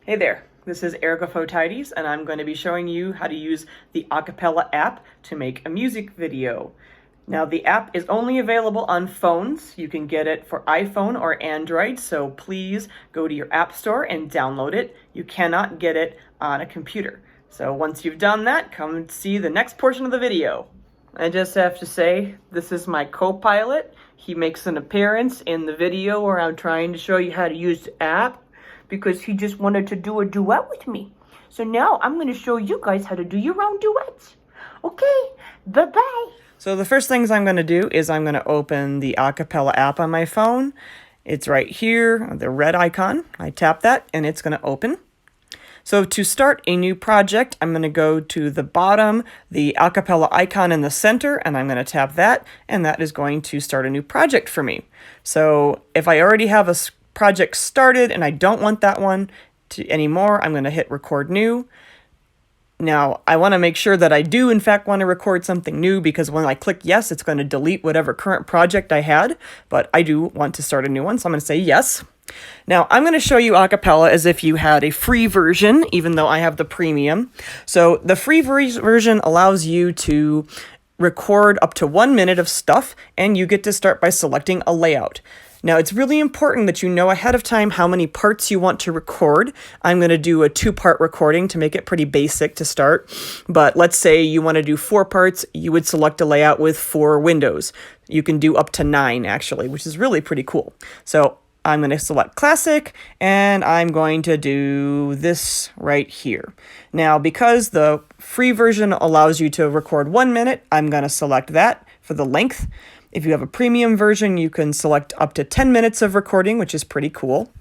Hey there, this is Erica Fotides, and I'm going to be showing you how to use the Acapella app to make a music video. Now, the app is only available on phones. You can get it for iPhone or Android, so please go to your app store and download it. You cannot get it on a computer. So once you've done that, come and see the next portion of the video. I just have to say, this is my co-pilot. He makes an appearance in the video where I'm trying to show you how to use the app, because he just wanted to do a duet with me. So now I'm going to show you guys how to do your own duets. Okay, bye-bye. So the first things I'm going to do is I'm going to open the Acapella app on my phone. It's right here, the red icon. I tap that and it's going to open. So to start a new project, I'm going to go to the bottom, the Acapella icon in the center, and I'm going to tap that, and that is going to start a new project for me. So if I already have a project started and I don't want that one anymore, I'm going to hit record new. Now, I want to make sure that I do, in fact, want to record something new, because when I click yes, it's going to delete whatever current project I had, but I do want to start a new one, so I'm going to say yes. Now, I'm going to show you Acapella as if you had a free version, even though I have the premium. So the free version allows you to record up to 1 minute of stuff, and you get to start by selecting a layout. Now, it's really important that you know ahead of time how many parts you want to record. I'm going to do a 2-part recording to make it pretty basic to start. But let's say you want to do 4 parts, you would select a layout with 4 windows. You can do up to 9, actually, which is really pretty cool. So I'm going to select classic, and I'm going to do this right here. Now, because the free version allows you to record 1 minute, I'm going to select that for the length. If you have a premium version, you can select up to 10 minutes of recording, which is pretty cool.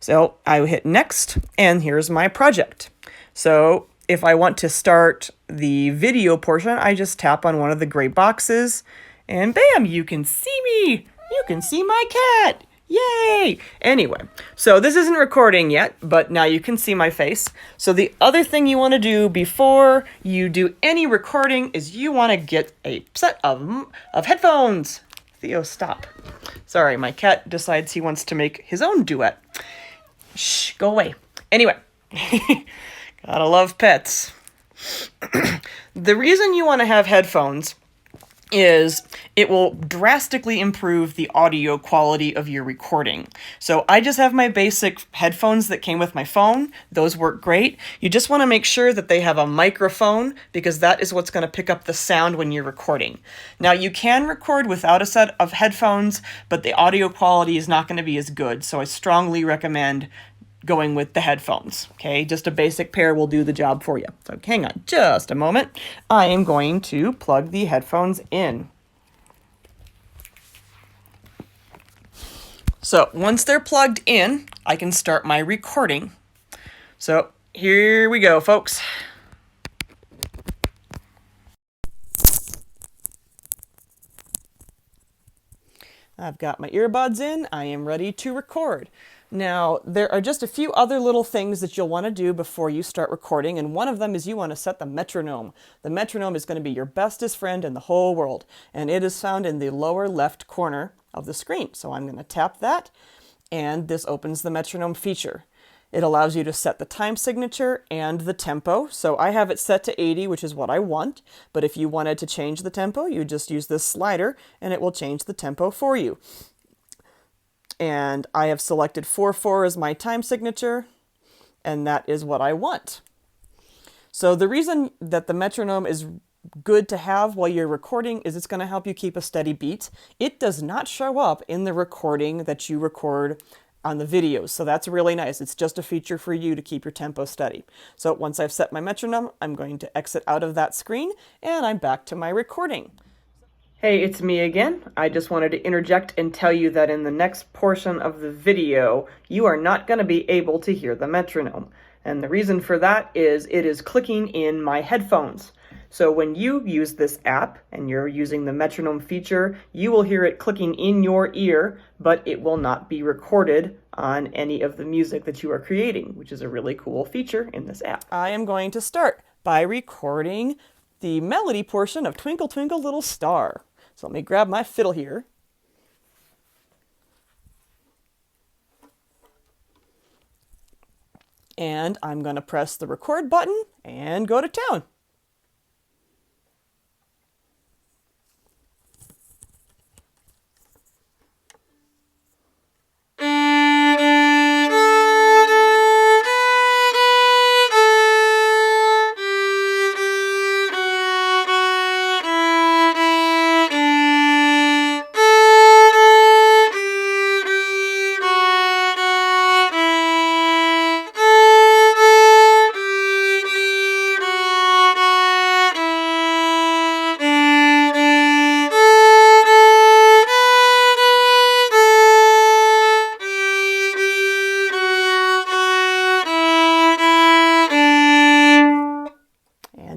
So I hit next, and here's my project. So if I want to start the video portion, I just tap on one of the gray boxes, and bam, you can see me. You can see my cat. Yay! Anyway, so this isn't recording yet, but now you can see my face. So the other thing you want to do before you do any recording is you want to get a set of headphones. Theo, stop. Sorry, my cat decides he wants to make his own duet. Shh, go away. Anyway, gotta love pets. The reason you want to have headphones is it will drastically improve the audio quality of your recording. So I just have my basic headphones that came with my phone. Those work great. You just want to make sure that they have a microphone, because that is what's going to pick up the sound when you're recording. Now, you can record without a set of headphones, but the audio quality is not going to be as good. So I strongly recommend going with the headphones. Okay, just a basic pair will do the job for you. So hang on just a moment. I am going to plug the headphones in. So once they're plugged in, I can start my recording. So here we go, folks. I've got my earbuds in. I am ready to record. Now, there are just a few other little things that you'll want to do before you start recording, and one of them is you want to set the metronome. The metronome is going to be your bestest friend in the whole world, and it is found in the lower left corner of the screen. So I'm going to tap that, and this opens the metronome feature. It allows you to set the time signature and the tempo. So I have it set to 80, which is what I want. But if you wanted to change the tempo, you just use this slider and it will change the tempo for you. And I have selected 4/4 as my time signature, and that is what I want. So the reason that the metronome is good to have while you're recording is it's going to help you keep a steady beat. It does not show up in the recording that you record on the videos, so that's really nice. It's just a feature for you to keep your tempo steady. So once I've set my metronome, I'm going to exit out of that screen, and I'm back to my recording. Hey, it's me again. I just wanted to interject and tell you that in the next portion of the video, you are not going to be able to hear the metronome. And the reason for that is it is clicking in my headphones. So when you use this app and you're using the metronome feature, you will hear it clicking in your ear, but it will not be recorded on any of the music that you are creating, which is a really cool feature in this app. I am going to start by recording the melody portion of Twinkle Twinkle Little Star. So let me grab my fiddle here. And I'm going to press the record button and go to town.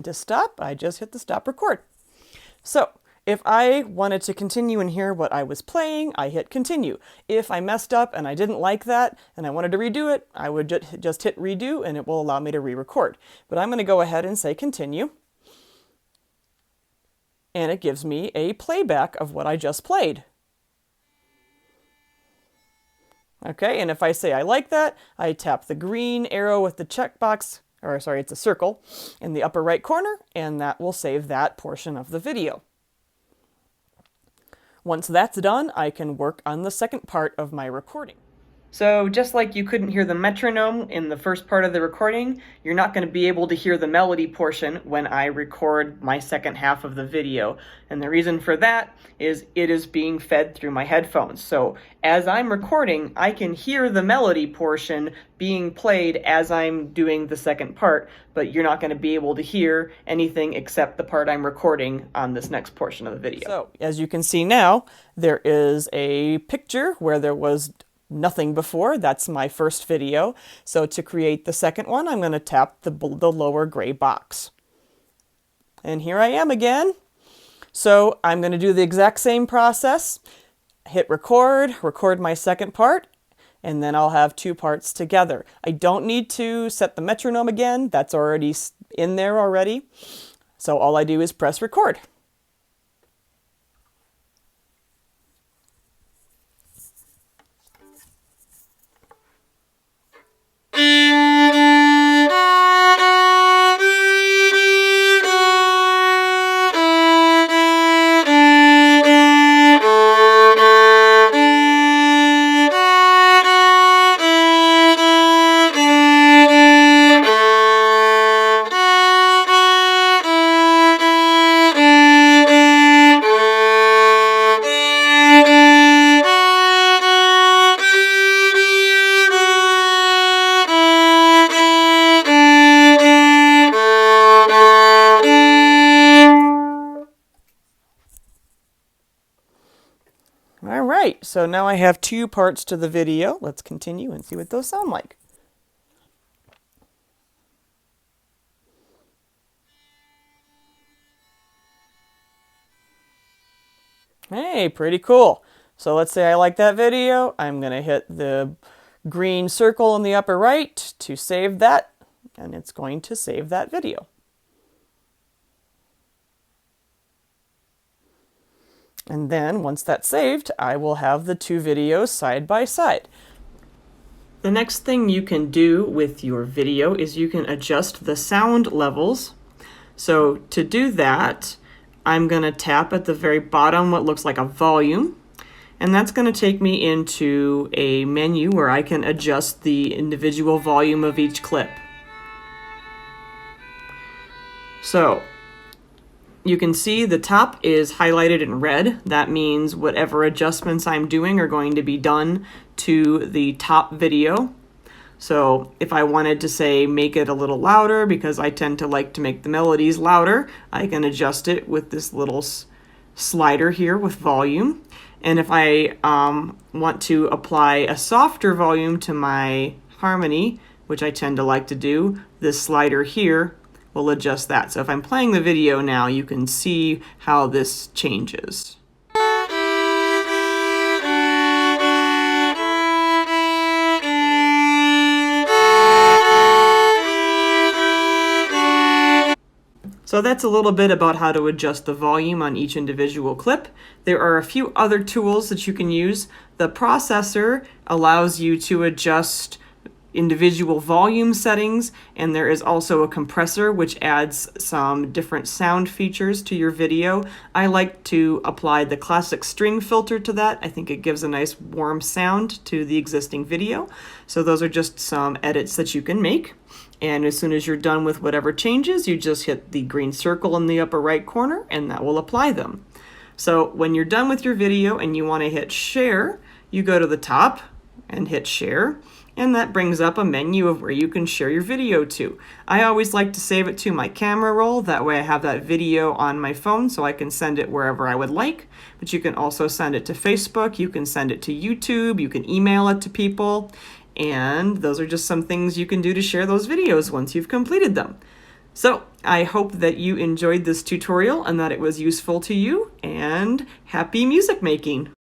To stop, I just hit the stop record. So if I wanted to continue and hear what I was playing, I hit continue. If I messed up and I didn't like that and I wanted to redo it, I would just hit redo and it will allow me to re-record. But I'm going to go ahead and say continue. And it gives me a playback of what I just played. Okay, and if I say I like that, I tap the green arrow with the checkbox, or sorry, it's a circle in the upper right corner, and that will save that portion of the video. Once that's done, I can work on the second part of my recording. So just like you couldn't hear the metronome in the first part of the recording, you're not going to be able to hear the melody portion when I record my second half of the video. And the reason for that is it is being fed through my headphones. So as I'm recording, I can hear the melody portion being played as I'm doing the second part, but you're not going to be able to hear anything except the part I'm recording on this next portion of the video. So as you can see now, there is a picture where there was nothing before. That's my first video. So to create the second one, I'm going to tap the lower gray box. And here I am again. So I'm going to do the exact same process. Hit record, record my second part, and then I'll have two parts together. I don't need to set the metronome again. That's already in there already. So all I do is press record. All right, so now I have two parts to the video. Let's continue and see what those sound like. Hey, pretty cool. So let's say I like that video. I'm going to hit the green circle in the upper right to save that, and it's going to save that video. And then once that's saved, I will have the two videos side by side. The next thing you can do with your video is you can adjust the sound levels. So to do that, I'm going to tap at the very bottom what looks like a volume, and that's going to take me into a menu where I can adjust the individual volume of each clip. So you can see the top is highlighted in red. That means whatever adjustments I'm doing are going to be done to the top video. So if I wanted to say make it a little louder, because I tend to like to make the melodies louder, I can adjust it with this little slider here with volume. And if I want to apply a softer volume to my harmony, which I tend to like to do, this slider here will adjust that. So if I'm playing the video now, you can see how this changes. So that's a little bit about how to adjust the volume on each individual clip. There are a few other tools that you can use. The processor allows you to adjust individual volume settings, and there is also a compressor which adds some different sound features to your video. I like to apply the classic string filter to that. I think it gives a nice warm sound to the existing video. So those are just some edits that you can make. And as soon as you're done with whatever changes, you just hit the green circle in the upper right corner and that will apply them. So when you're done with your video and you want to hit share, you go to the top and hit share, and that brings up a menu of where you can share your video to. I always like to save it to my camera roll, that way I have that video on my phone so I can send it wherever I would like. But you can also send it to Facebook, you can send it to YouTube, you can email it to people, and those are just some things you can do to share those videos once you've completed them. So I hope that you enjoyed this tutorial and that it was useful to you, and happy music making!